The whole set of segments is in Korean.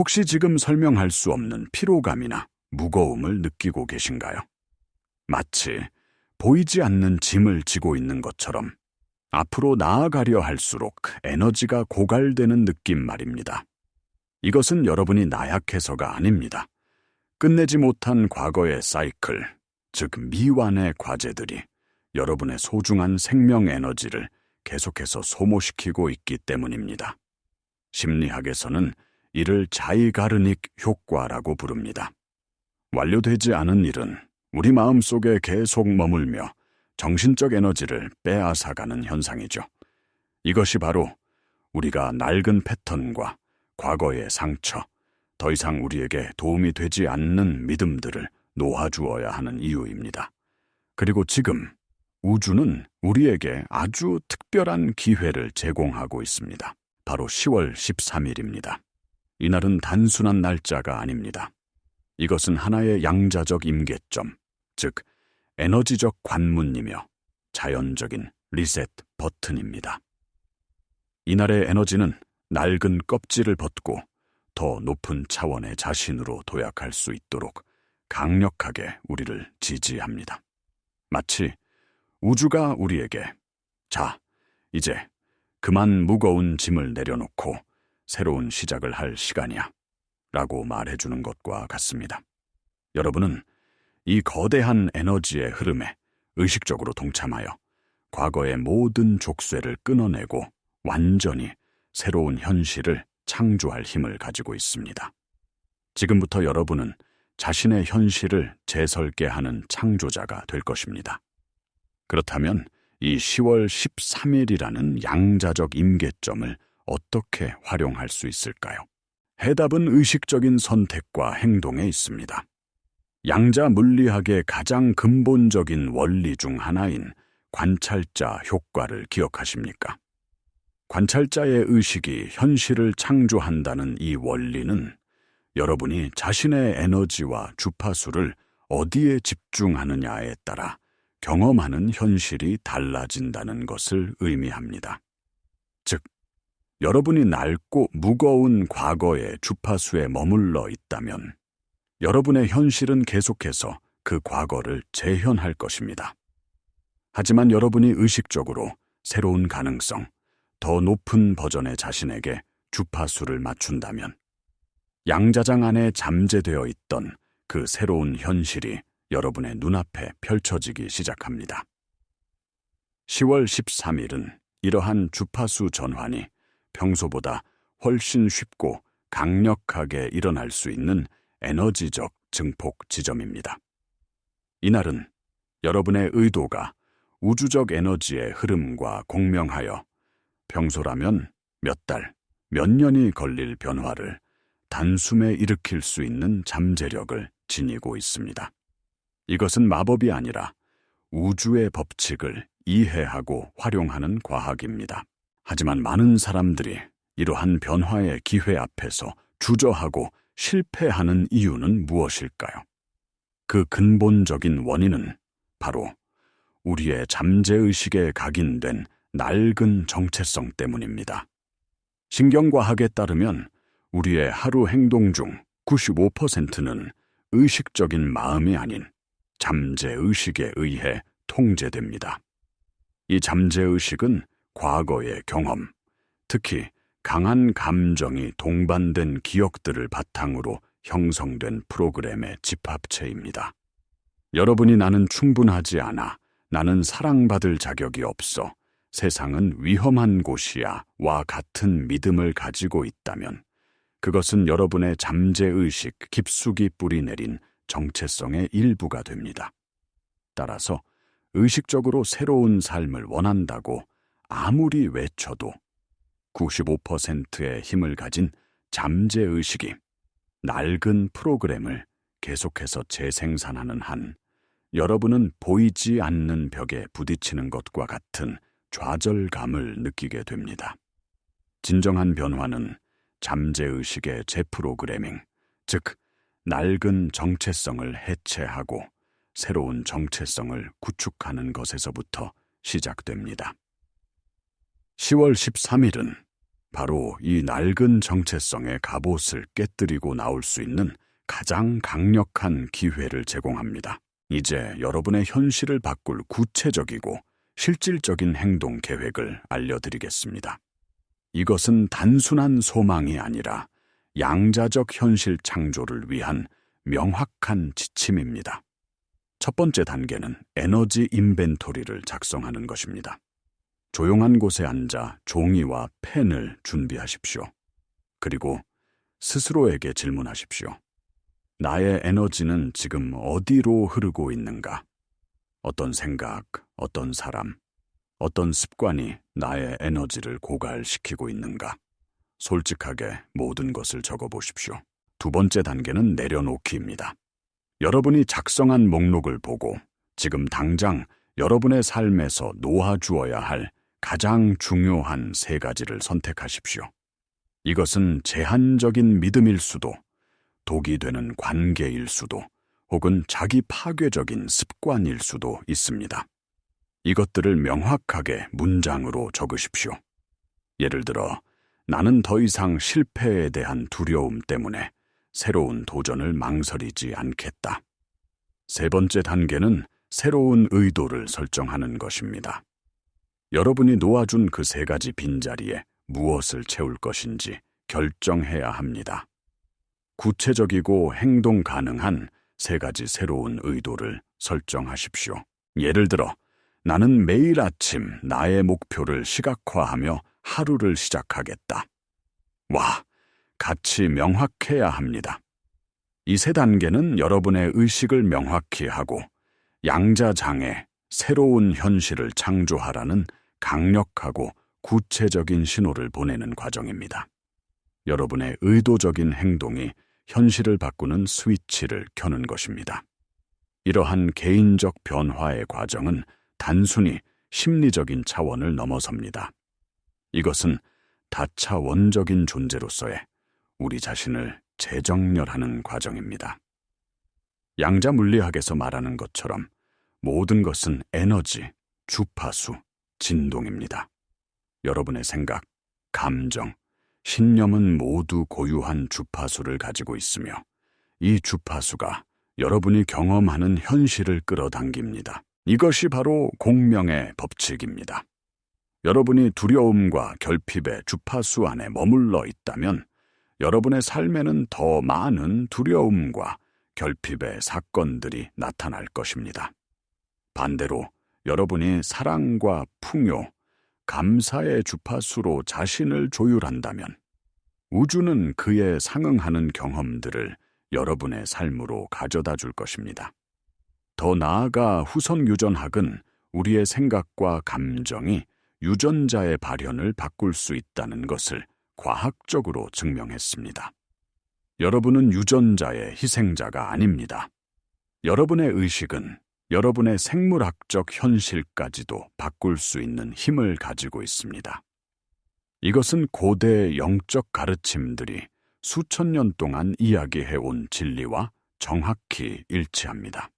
혹시 지금 설명할 수 없는 피로감이나 무거움을 느끼고 계신가요? 마치 보이지 않는 짐을 지고 있는 것처럼 앞으로 나아가려 할수록 에너지가 고갈되는 느낌 말입니다. 이것은 여러분이 나약해서가 아닙니다. 끝내지 못한 과거의 사이클, 즉 미완의 과제들이 여러분의 소중한 생명 에너지를 계속해서 소모시키고 있기 때문입니다. 심리학에서는 이를 자이가르닉 효과라고 부릅니다. 완료되지 않은 일은 우리 마음속에 계속 머물며 정신적 에너지를 빼앗아가는 현상이죠. 이것이 바로 우리가 낡은 패턴과 과거의 상처, 더 이상 우리에게 도움이 되지 않는 믿음들을 놓아주어야 하는 이유입니다. 그리고 지금 우주는 우리에게 아주 특별한 기회를 제공하고 있습니다. 바로 10월 13일입니다. 이날은 단순한 날짜가 아닙니다. 이것은 하나의 양자적 임계점, 즉 에너지적 관문이며 자연적인 리셋 버튼입니다. 이날의 에너지는 낡은 껍질을 벗고 더 높은 차원의 자신으로 도약할 수 있도록 강력하게 우리를 지지합니다. 마치 우주가 우리에게 자, 이제 그만 무거운 짐을 내려놓고 새로운 시작을 할 시간이야 라고 말해주는 것과 같습니다. 여러분은 이 거대한 에너지의 흐름에 의식적으로 동참하여 과거의 모든 족쇄를 끊어내고 완전히 새로운 현실을 창조할 힘을 가지고 있습니다. 지금부터 여러분은 자신의 현실을 재설계하는 창조자가 될 것입니다. 그렇다면 이 10월 13일이라는 양자적 임계점을 어떻게 활용할 수 있을까요? 해답은 의식적인 선택과 행동에 있습니다. 양자 물리학의 가장 근본적인 원리 중 하나인 관찰자 효과를 기억하십니까? 관찰자의 의식이 현실을 창조한다는 이 원리는 여러분이 자신의 에너지와 주파수를 어디에 집중하느냐에 따라 경험하는 현실이 달라진다는 것을 의미합니다. 즉, 여러분이 낡고 무거운 과거의 주파수에 머물러 있다면 여러분의 현실은 계속해서 그 과거를 재현할 것입니다. 하지만 여러분이 의식적으로 새로운 가능성, 더 높은 버전의 자신에게 주파수를 맞춘다면 양자장 안에 잠재되어 있던 그 새로운 현실이 여러분의 눈앞에 펼쳐지기 시작합니다. 10월 13일은 이러한 주파수 전환이 평소보다 훨씬 쉽고 강력하게 일어날 수 있는 에너지적 증폭 지점입니다. 이날은 여러분의 의도가 우주적 에너지의 흐름과 공명하여 평소라면 몇 달, 몇 년이 걸릴 변화를 단숨에 일으킬 수 있는 잠재력을 지니고 있습니다. 이것은 마법이 아니라 우주의 법칙을 이해하고 활용하는 과학입니다. 하지만 많은 사람들이 이러한 변화의 기회 앞에서 주저하고 실패하는 이유는 무엇일까요? 그 근본적인 원인은 바로 우리의 잠재의식에 각인된 낡은 정체성 때문입니다. 신경과학에 따르면 우리의 하루 행동 중 95%는 의식적인 마음이 아닌 잠재의식에 의해 통제됩니다. 이 잠재의식은 과거의 경험, 특히 강한 감정이 동반된 기억들을 바탕으로 형성된 프로그램의 집합체입니다. 여러분이 나는 충분하지 않아, 나는 사랑받을 자격이 없어, 세상은 위험한 곳이야 와 같은 믿음을 가지고 있다면 그것은 여러분의 잠재의식 깊숙이 뿌리내린 정체성의 일부가 됩니다. 따라서 의식적으로 새로운 삶을 원한다고 아무리 외쳐도 95%의 힘을 가진 잠재의식이 낡은 프로그램을 계속해서 재생산하는 한 여러분은 보이지 않는 벽에 부딪히는 것과 같은 좌절감을 느끼게 됩니다. 진정한 변화는 잠재의식의 재프로그래밍, 즉 낡은 정체성을 해체하고 새로운 정체성을 구축하는 것에서부터 시작됩니다. 10월 13일은 바로 이 낡은 정체성의 갑옷을 깨뜨리고 나올 수 있는 가장 강력한 기회를 제공합니다. 이제 여러분의 현실을 바꿀 구체적이고 실질적인 행동 계획을 알려드리겠습니다. 이것은 단순한 소망이 아니라 양자적 현실 창조를 위한 명확한 지침입니다. 첫 번째 단계는 에너지 인벤토리를 작성하는 것입니다. 조용한 곳에 앉아 종이와 펜을 준비하십시오. 그리고 스스로에게 질문하십시오. 나의 에너지는 지금 어디로 흐르고 있는가? 어떤 생각, 어떤 사람, 어떤 습관이 나의 에너지를 고갈시키고 있는가? 솔직하게 모든 것을 적어보십시오. 두 번째 단계는 내려놓기입니다. 여러분이 작성한 목록을 보고 지금 당장 여러분의 삶에서 놓아주어야 할 가장 중요한 3가지를 선택하십시오. 이것은 제한적인 믿음일 수도, 독이 되는 관계일 수도, 혹은 자기 파괴적인 습관일 수도 있습니다. 이것들을 명확하게 문장으로 적으십시오. 예를 들어, 나는 더 이상 실패에 대한 두려움 때문에 새로운 도전을 망설이지 않겠다. 세 번째 단계는 새로운 의도를 설정하는 것입니다. 여러분이 놓아준 그 3가지 빈자리에 무엇을 채울 것인지 결정해야 합니다. 구체적이고 행동 가능한 3가지 새로운 의도를 설정하십시오. 예를 들어, 나는 매일 아침 나의 목표를 시각화하며 하루를 시작하겠다. 와, 같이 명확해야 합니다. 이 3단계는 여러분의 의식을 명확히 하고 양자장에 새로운 현실을 창조하라는 강력하고 구체적인 신호를 보내는 과정입니다. 여러분의 의도적인 행동이 현실을 바꾸는 스위치를 켜는 것입니다. 이러한 개인적 변화의 과정은 단순히 심리적인 차원을 넘어섭니다. 이것은 다차원적인 존재로서의 우리 자신을 재정렬하는 과정입니다. 양자 물리학에서 말하는 것처럼 모든 것은 에너지, 주파수, 진동입니다. 여러분의 생각, 감정, 신념은 모두 고유한 주파수를 가지고 있으며 이 주파수가 여러분이 경험하는 현실을 끌어당깁니다. 이것이 바로 공명의 법칙입니다. 여러분이 두려움과 결핍의 주파수 안에 머물러 있다면 여러분의 삶에는 더 많은 두려움과 결핍의 사건들이 나타날 것입니다. 반대로 여러분이 사랑과 풍요, 감사의 주파수로 자신을 조율한다면 우주는 그에 상응하는 경험들을 여러분의 삶으로 가져다 줄 것입니다. 더 나아가 후성 유전학은 우리의 생각과 감정이 유전자의 발현을 바꿀 수 있다는 것을 과학적으로 증명했습니다. 여러분은 유전자의 희생자가 아닙니다. 여러분의 의식은 여러분의 생물학적 현실까지도 바꿀 수 있는 힘을 가지고 있습니다. 이것은 고대 영적 가르침들이 수천 년 동안 이야기해온 진리와 정확히 일치합니다.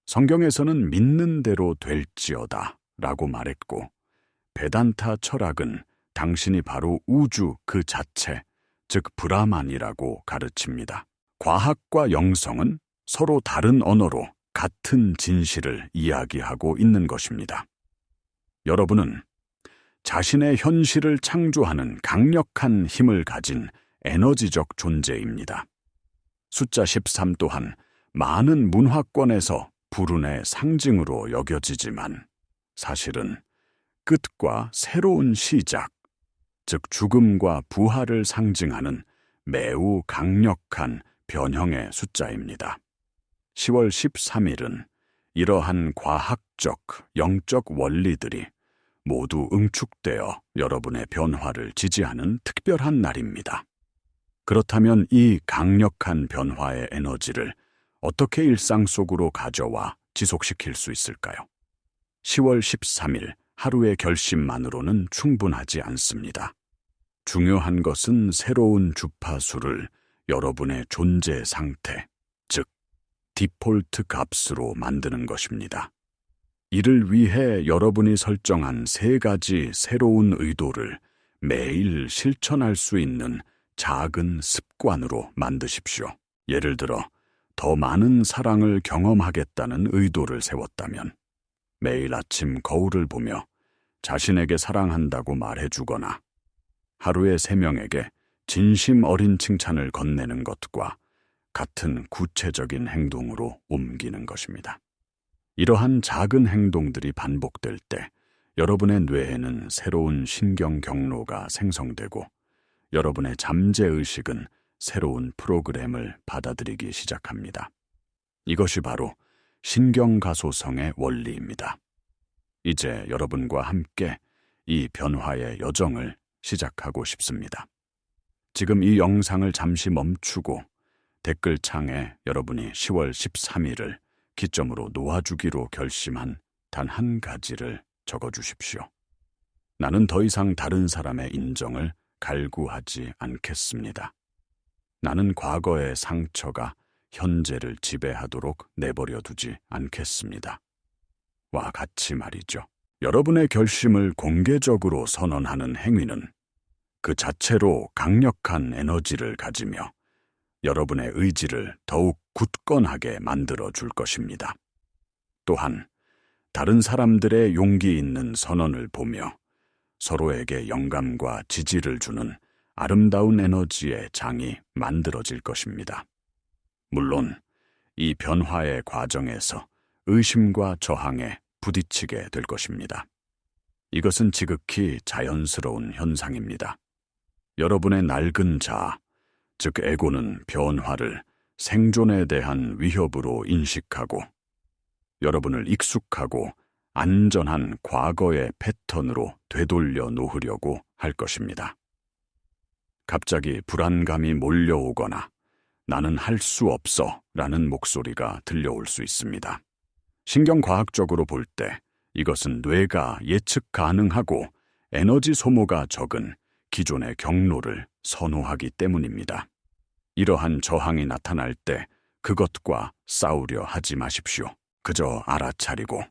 성경에서는 믿는 대로 될지어다 라고 말했고, 베단타 철학은 당신이 바로 우주 그 자체, 즉 브라만이라고 가르칩니다. 과학과 영성은 서로 다른 언어로 같은 진실을 이야기하고 있는 것입니다. 여러분은 자신의 현실을 창조하는 강력한 힘을 가진 에너지적 존재입니다. 숫자 13 또한 많은 문화권에서 불운의 상징으로 여겨지지만 사실은 끝과 새로운 시작, 즉 죽음과 부활을 상징하는 매우 강력한 변형의 숫자입니다. 10월 13일은 이러한 과학적, 영적 원리들이 모두 응축되어 여러분의 변화를 지지하는 특별한 날입니다. 그렇다면 이 강력한 변화의 에너지를 어떻게 일상 속으로 가져와 지속시킬 수 있을까요? 10월 13일 하루의 결심만으로는 충분하지 않습니다. 중요한 것은 새로운 주파수를 여러분의 존재 상태, 즉 디폴트 값으로 만드는 것입니다. 이를 위해 여러분이 설정한 3가지 새로운 의도를 매일 실천할 수 있는 작은 습관으로 만드십시오. 예를 들어, 더 많은 사랑을 경험하겠다는 의도를 세웠다면 매일 아침 거울을 보며 자신에게 사랑한다고 말해주거나 하루에 3명에게 진심 어린 칭찬을 건네는 것과 같은 구체적인 행동으로 옮기는 것입니다. 이러한 작은 행동들이 반복될 때 여러분의 뇌에는 새로운 신경 경로가 생성되고 여러분의 잠재의식은 새로운 프로그램을 받아들이기 시작합니다. 이것이 바로 신경가소성의 원리입니다. 이제 여러분과 함께 이 변화의 여정을 시작하고 싶습니다. 지금 이 영상을 잠시 멈추고 댓글창에 여러분이 10월 13일을 기점으로 놓아주기로 결심한 단 한 가지를 적어주십시오. 나는 더 이상 다른 사람의 인정을 갈구하지 않겠습니다. 나는 과거의 상처가 현재를 지배하도록 내버려 두지 않겠습니다. 와 같이 말이죠. 여러분의 결심을 공개적으로 선언하는 행위는 그 자체로 강력한 에너지를 가지며 여러분의 의지를 더욱 굳건하게 만들어 줄 것입니다. 또한 다른 사람들의 용기 있는 선언을 보며 서로에게 영감과 지지를 주는 아름다운 에너지의 장이 만들어질 것입니다. 물론 이 변화의 과정에서 의심과 저항에 부딪히게 될 것입니다. 이것은 지극히 자연스러운 현상입니다. 여러분의 낡은 자아, 즉 에고는 변화를 생존에 대한 위협으로 인식하고 여러분을 익숙하고 안전한 과거의 패턴으로 되돌려 놓으려고 할 것입니다. 갑자기 불안감이 몰려오거나 나는 할 수 없어 라는 목소리가 들려올 수 있습니다. 신경과학적으로 볼 때 이것은 뇌가 예측 가능하고 에너지 소모가 적은 기존의 경로를 선호하기 때문입니다. 이러한 저항이 나타날 때 그것과 싸우려 하지 마십시오. 그저 알아차리고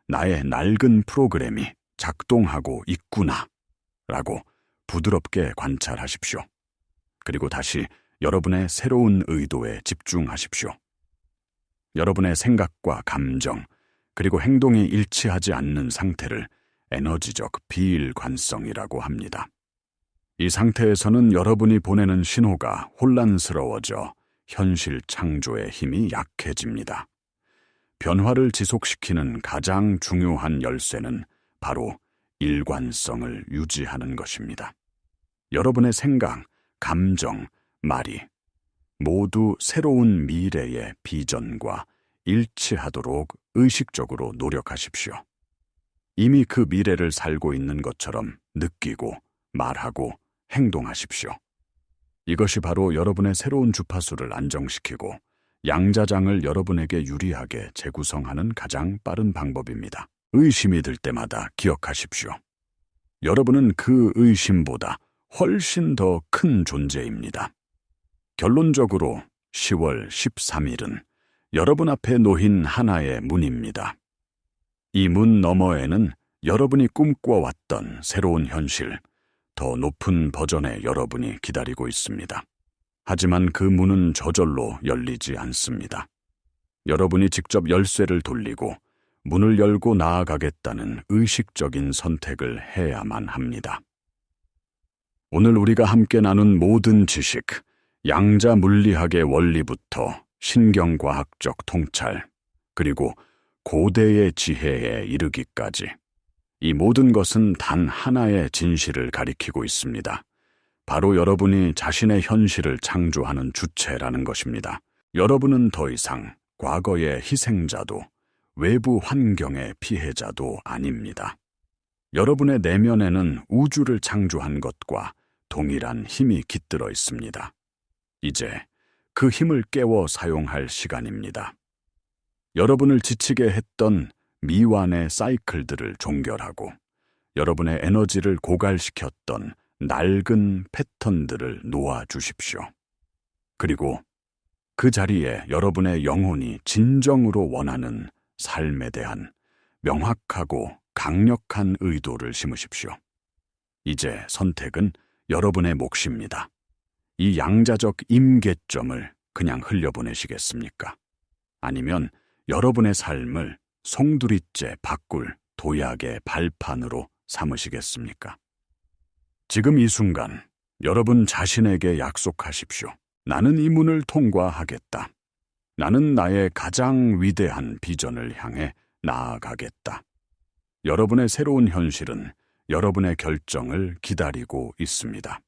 나의 낡은 프로그램이 작동하고 있구나 라고 부드럽게 관찰하십시오. 그리고 다시 여러분의 새로운 의도에 집중하십시오. 여러분의 생각과 감정, 그리고 행동이 일치하지 않는 상태를 에너지적 비일관성이라고 합니다. 이 상태에서는 여러분이 보내는 신호가 혼란스러워져 현실 창조의 힘이 약해집니다. 변화를 지속시키는 가장 중요한 열쇠는 바로 일관성을 유지하는 것입니다. 여러분의 생각, 감정, 말이 모두 새로운 미래의 비전과 일치하도록 의식적으로 노력하십시오. 이미 그 미래를 살고 있는 것처럼 느끼고 말하고 행동하십시오. 이것이 바로 여러분의 새로운 주파수를 안정시키고 양자장을 여러분에게 유리하게 재구성하는 가장 빠른 방법입니다. 의심이 들 때마다 기억하십시오. 여러분은 그 의심보다 훨씬 더 큰 존재입니다. 결론적으로 10월 13일은 여러분 앞에 놓인 하나의 문입니다. 이 문 너머에는 여러분이 꿈꿔왔던 새로운 현실, 더 높은 버전의 여러분이 기다리고 있습니다. 하지만 그 문은 저절로 열리지 않습니다. 여러분이 직접 열쇠를 돌리고 문을 열고 나아가겠다는 의식적인 선택을 해야만 합니다. 오늘 우리가 함께 나눈 모든 지식, 양자 물리학의 원리부터 신경과학적 통찰, 그리고 고대의 지혜에 이르기까지 이 모든 것은 단 하나의 진실을 가리키고 있습니다. 바로 여러분이 자신의 현실을 창조하는 주체라는 것입니다. 여러분은 더 이상 과거의 희생자도 외부 환경의 피해자도 아닙니다. 여러분의 내면에는 우주를 창조한 것과 동일한 힘이 깃들어 있습니다. 이제 그 힘을 깨워 사용할 시간입니다. 여러분을 지치게 했던 미완의 사이클들을 종결하고 여러분의 에너지를 고갈시켰던 낡은 패턴들을 놓아주십시오. 그리고 그 자리에 여러분의 영혼이 진정으로 원하는 삶에 대한 명확하고 강력한 의도를 심으십시오. 이제 선택은 여러분의 몫입니다. 이 양자적 임계점을 그냥 흘려보내시겠습니까? 아니면 여러분의 삶을 송두리째 바꿀 도약의 발판으로 삼으시겠습니까? 지금 이 순간 여러분 자신에게 약속하십시오. 나는 이 문을 통과하겠다. 나는 나의 가장 위대한 비전을 향해 나아가겠다. 여러분의 새로운 현실은 여러분의 결정을 기다리고 있습니다.